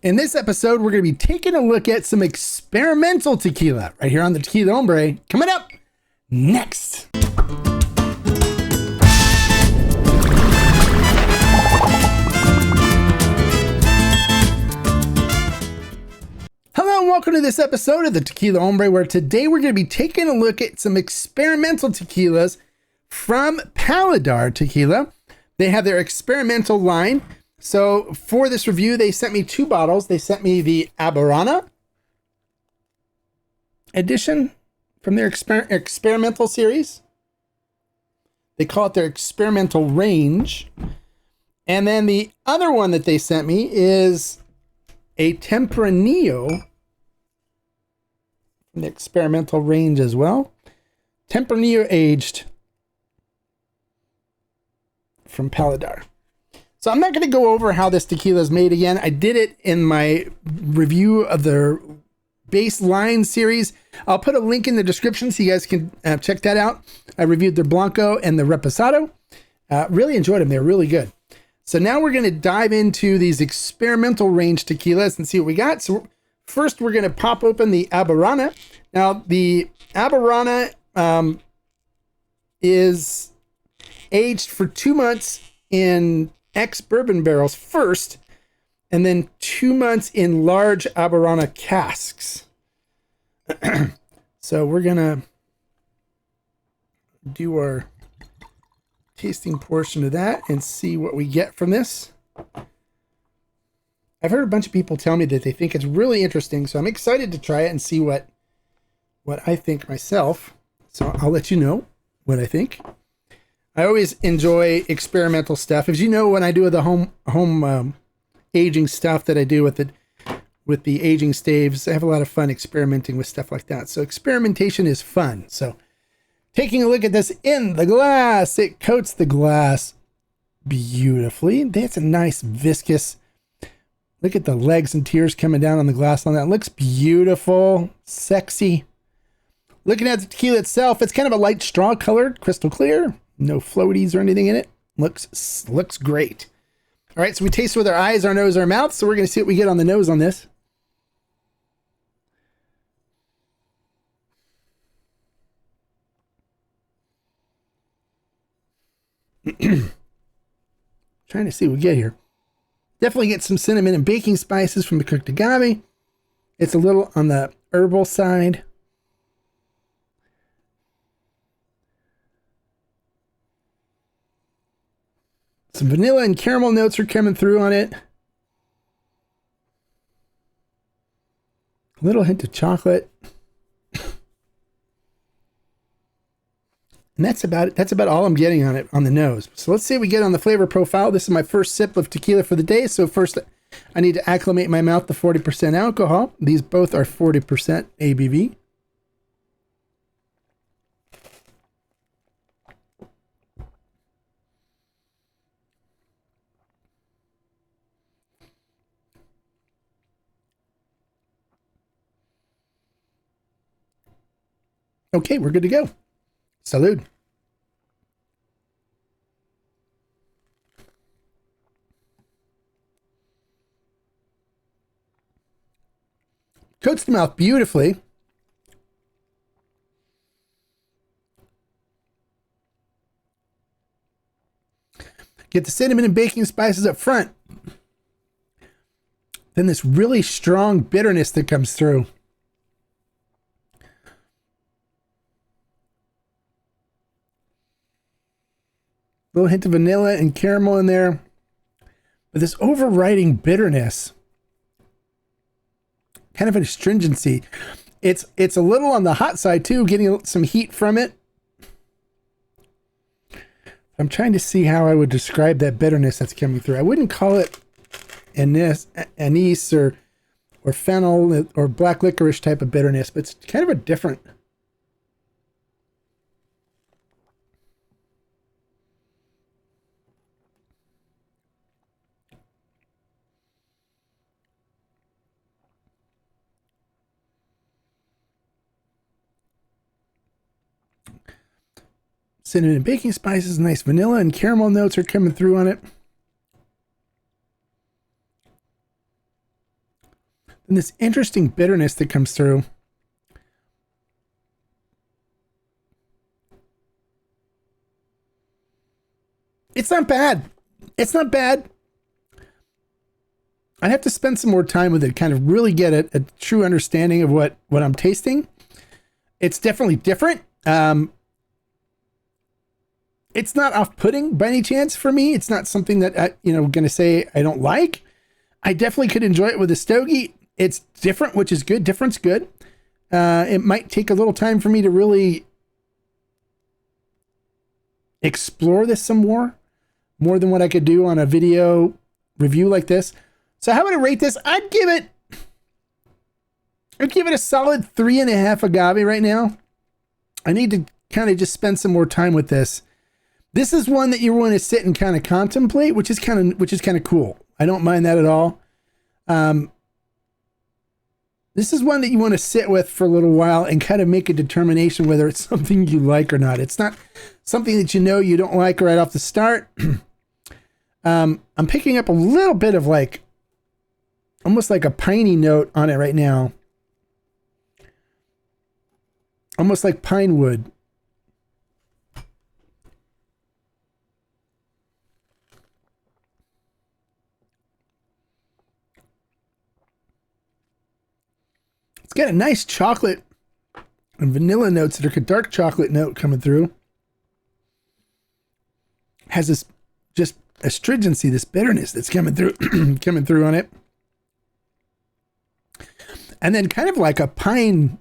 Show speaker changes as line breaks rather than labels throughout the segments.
In this episode, we're going to be taking a look at some experimental tequila right here on the Tequila Hombre. Coming up next. Hello and welcome to this episode of the Tequila Hombre, where today we're going to be taking a look at some experimental tequilas from Paladar Tequila. They have their experimental line. So for this review, they sent me two bottles. They sent me the Aberana edition from their experimental series. They call it their experimental range. And then the other one that they sent me is a Temperno from the experimental range as well. Temperno aged from Paladar. So I'm not going to go over how this tequila is made again. I did it in my review of the baseline series. I'll put a link in the description so you guys can check that out. I reviewed their Blanco and the Reposado. Really enjoyed them. They're really good. So now we're going to dive into these experimental range tequilas and see what we got. So first we're going to pop open the Aberana. Now the Aberana is aged for 2 months in ex-bourbon barrels first, and then 2 months in large Aberana casks. So we're gonna do our tasting portion of that and see what we get from this. I've heard a bunch of people tell me that they think it's really interesting, so I'm excited to try it and see what I think myself. So I'll let you know what I think. I always enjoy experimental stuff. As you know, when I do the home aging stuff that I do with the aging staves, I have a lot of fun experimenting with stuff like that. So experimentation is fun. So taking a look at this in the glass, it coats the glass beautifully. That's a nice viscous. Look at the legs and tears coming down on the glass on that. It looks beautiful, sexy. Looking at the tequila itself, it's kind of a light straw colored, crystal clear. No floaties or anything in it. Looks great. All right, so we taste with our eyes, our nose, our mouth. So we're going to see what we get on the nose on this. Trying to see what we get here. Definitely get some cinnamon and baking spices from the cooked agave. It's a little on the herbal side. Some vanilla and caramel notes are coming through on it. A little hint of chocolate. And that's about it. That's about all I'm getting on it on the nose. So let's see what we get on the flavor profile. This is my first sip of tequila for the day. So first I need to acclimate my mouth to 40% alcohol. These both are 40% ABV. Okay, we're good to go. Salud. Coats the mouth beautifully. Get the cinnamon and baking spices up front. Then this really strong bitterness that comes through. A little hint of vanilla and caramel in there. But this overriding bitterness. Kind of an astringency. It's a little on the hot side too, getting some heat from it. I'm trying to see how I would describe that bitterness that's coming through. I wouldn't call it anise or fennel or black licorice type of bitterness, but it's kind of a different. Cinnamon and baking spices, nice vanilla and caramel notes are coming through on it. And this interesting bitterness that comes through. It's not bad. It's not bad. I have to spend some more time with it, kind of really get a true understanding of what I'm tasting. It's definitely different. It's not off-putting by any chance for me. It's not something that I, going to say I don't like. I definitely could enjoy it with a stogie. It's different, which is good. Different's good. It might take a little time for me to really explore this some more than what I could do on a video review like this. So how would I rate this? I'd give it a solid 3.5 agave right now. I need to kind of just spend some more time with this. This is one that you want to sit and kind of contemplate, which is kind of cool. I don't mind that at all. This is one that you want to sit with for a little while and kind of make a determination whether it's something you like or not. It's not something that you don't like right off the start. I'm picking up a little bit of almost like a piney note on it right now. Almost like pine wood. It's got a nice chocolate and vanilla notes that are a dark chocolate note coming through. Has this just astringency, this bitterness that's coming through on it. And then kind of like a pine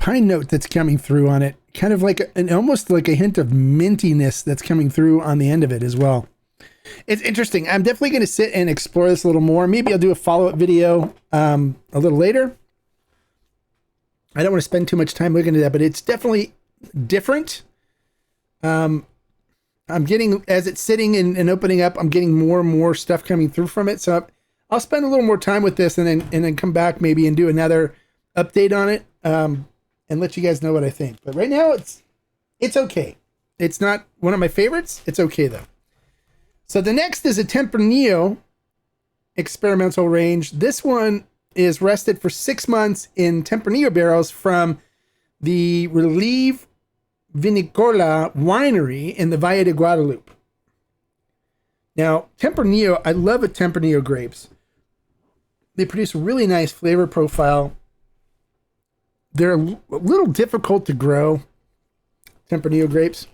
note that's coming through on it. Kind of like almost like a hint of mintiness that's coming through on the end of it as well. It's interesting. I'm definitely going to sit and explore this a little more. Maybe I'll do a follow-up video a little later. I don't want to spend too much time looking at that, but it's definitely different. I'm getting, as it's sitting and opening up, I'm getting more and more stuff coming through from it. So I'll spend a little more time with this and then come back maybe and do another update on it and let you guys know what I think. But right now it's okay. It's not one of my favorites. It's okay though. So the next is a Temperno experimental range. This one is rested for 6 months in Temperno barrels from the Relieve Vinicola winery in the Valle de Guadalupe. Now, Temperno, I love Temperno grapes. They produce a really nice flavor profile. They're a little difficult to grow, Temperno grapes,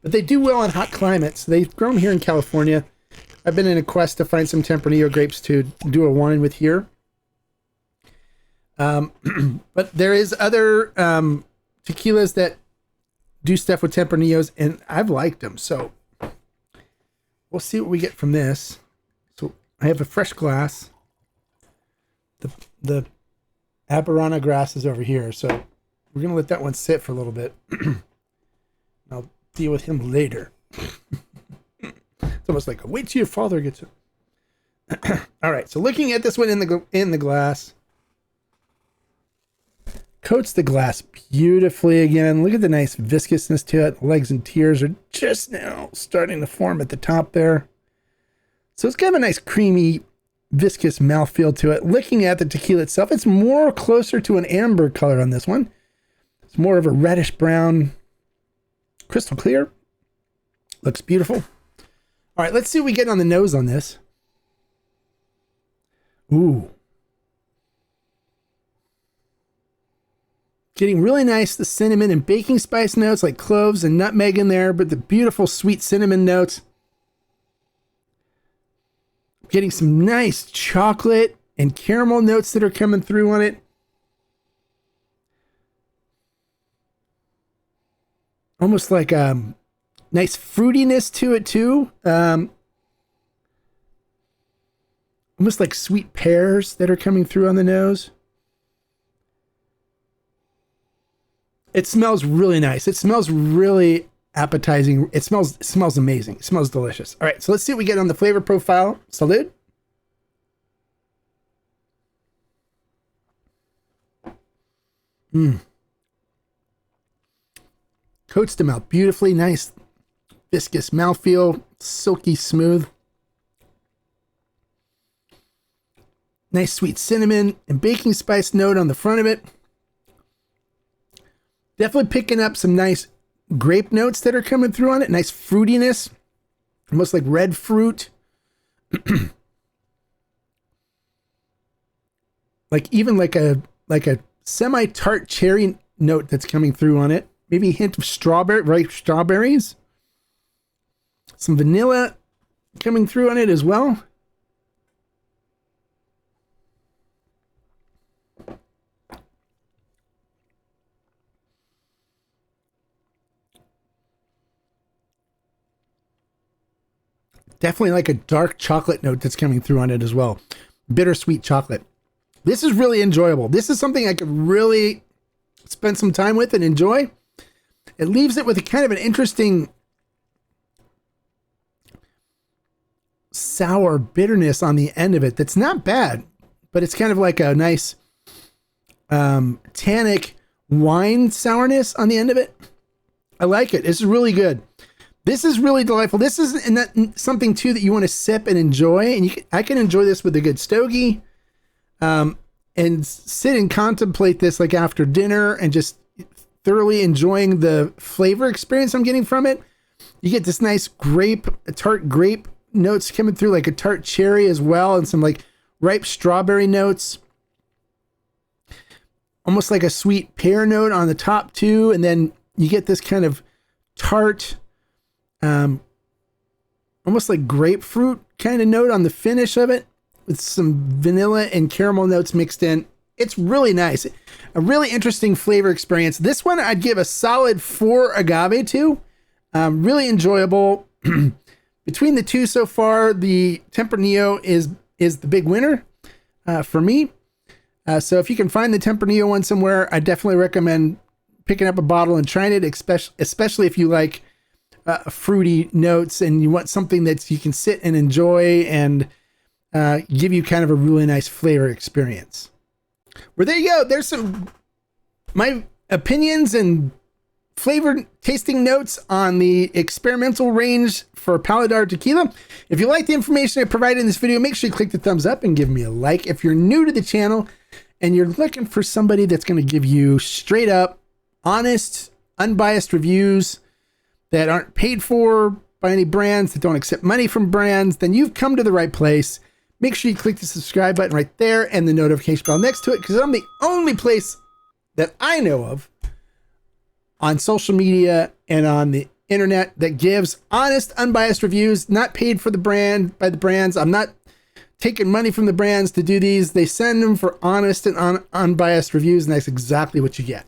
but they do well in hot climates. They've grown here in California. I've been in a quest to find some Temperno grapes to do a wine with here. But there is other tequilas that do stuff with Tempernos, and I've liked them. So we'll see what we get from this. So I have a fresh glass. The Aberana grass is over here, so we're gonna let that one sit for a little bit. I'll deal with him later. It's almost like wait till your father gets it. All right, so looking at this one in the glass. Coats the glass beautifully again. Look at the nice viscousness to it. Legs and tears are just now starting to form at the top there. So it's got a nice creamy, viscous mouthfeel to it. Looking at the tequila itself, it's more closer to an amber color on this one. It's more of a reddish brown, crystal clear. Looks beautiful. All right, let's see what we get on the nose on this. Ooh. Getting really nice, the cinnamon and baking spice notes like cloves and nutmeg in there, but the beautiful sweet cinnamon notes. Getting some nice chocolate and caramel notes that are coming through on it. Almost like a nice fruitiness to it too. Almost like sweet pears that are coming through on the nose. It smells really nice. It smells really appetizing. It smells amazing. It smells delicious. All right, so let's see what we get on the flavor profile. Salud. Coats the mouth beautifully. Nice viscous mouthfeel. Silky smooth. Nice sweet cinnamon and baking spice note on the front of it. Definitely picking up some nice grape notes that are coming through on it. Nice fruitiness, almost like red fruit. like a semi-tart cherry note that's coming through on it. Maybe a hint of strawberry, ripe strawberries. Some vanilla coming through on it as well. Definitely like a dark chocolate note that's coming through on it as well. Bittersweet chocolate. This is really enjoyable. This is something I could really spend some time with and enjoy. It leaves it with a kind of an interesting sour bitterness on the end of it. That's not bad, but it's kind of like a nice tannic wine sourness on the end of it. I like it. This is really good. This is really delightful. This is something too that you want to sip and enjoy, and I can enjoy this with a good stogie, and sit and contemplate this like after dinner and just thoroughly enjoying the flavor experience I'm getting from it. You get this nice tart grape notes coming through, like a tart cherry as well, and some like ripe strawberry notes. Almost like a sweet pear note on the top too, and then you get this kind of tart, almost like grapefruit kind of note on the finish of it, with some vanilla and caramel notes mixed in. It's really nice. A really interesting flavor experience. This one I'd give a solid 4 agave to. Really enjoyable. Between the two so far, the Temperno is the big winner for me. So if you can find the Temperno one somewhere, I definitely recommend picking up a bottle and trying it, especially if you like fruity notes and you want something that you can sit and enjoy and give you kind of a really nice flavor experience. Well, there you go. There's some my opinions and flavor tasting notes on the experimental range for Paladar Tequila. If you like the information I provided in this video, make sure you click the thumbs up and give me a like. If you're new to the channel and you're looking for somebody that's going to give you straight up, honest, unbiased reviews that aren't paid for by any brands, that don't accept money from brands, then you've come to the right place. Make sure you click the subscribe button right there and the notification bell next to it, because I'm the only place that I know of on social media and on the internet that gives honest, unbiased reviews, not paid for by the brands. I'm not taking money from the brands to do these. They send them for honest and unbiased reviews, and that's exactly what you get.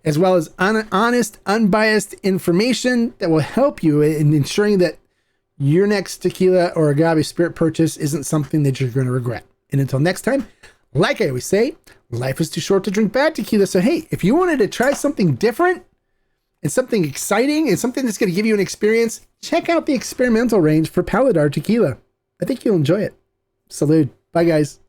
As well as honest, unbiased information that will help you in ensuring that your next tequila or agave spirit purchase isn't something that you're going to regret. And until next time, like I always say, life is too short to drink bad tequila. So hey, if you wanted to try something different and something exciting and something that's going to give you an experience, check out the experimental range for Paladar Tequila. I think you'll enjoy it. Salud. Bye, guys.